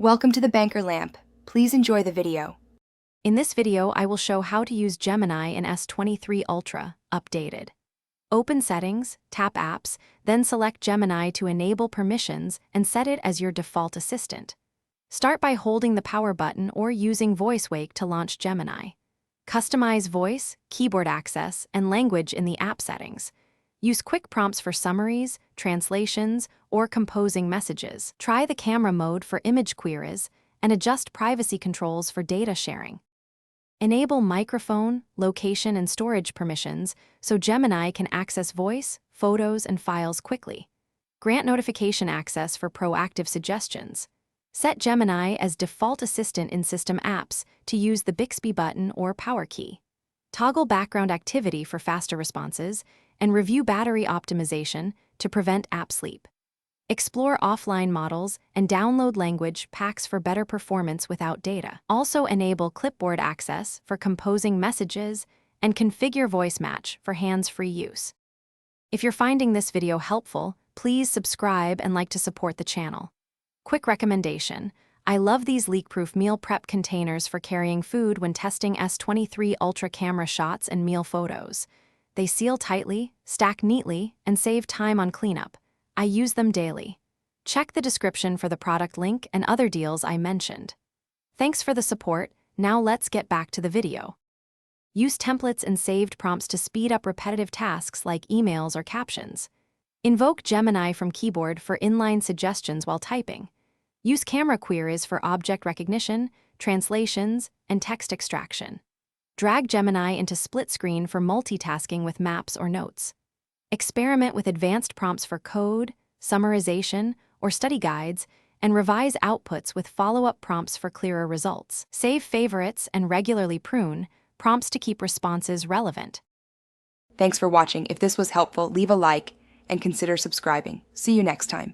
Welcome to the Banker Lamp. Please enjoy the video. In this video, I will show how to use Gemini in S23 Ultra, updated. Open Settings, tap Apps, then select Gemini to enable permissions and set it as your default assistant. Start by holding the power button or using Voice Wake to launch Gemini. Customize voice, keyboard access, and language in the app settings. Use quick prompts for summaries, translations, or composing messages. Try the camera mode for image queries and adjust privacy controls for data sharing. Enable microphone, location, and storage permissions so Gemini can access voice, photos, and files quickly. Grant notification access for proactive suggestions. Set Gemini as default assistant in system apps to use the Bixby button or power key. Toggle background activity for faster responses, and review battery optimization to prevent app sleep. Explore offline models and download language packs for better performance without data. Also enable clipboard access for composing messages and configure voice match for hands-free use. If you're finding this video helpful, please subscribe and like to support the channel. Quick recommendation: I love these leak-proof meal prep containers for carrying food when testing S23 Ultra camera shots and meal photos. They seal tightly, stack neatly, and save time on cleanup. I use them daily. Check the description for the product link and other deals I mentioned. Thanks for the support. Now let's get back to the video. Use templates and saved prompts to speed up repetitive tasks like emails or captions. Invoke Gemini from keyboard for inline suggestions while typing. Use camera queries for object recognition, translations, and text extraction. Drag Gemini into split screen for multitasking with maps or notes. Experiment with advanced prompts for code, summarization, or study guides, and revise outputs with follow-up prompts for clearer results. Save favorites and regularly prune prompts to keep responses relevant. Thanks for watching. If this was helpful, leave a like and consider subscribing. See you next time.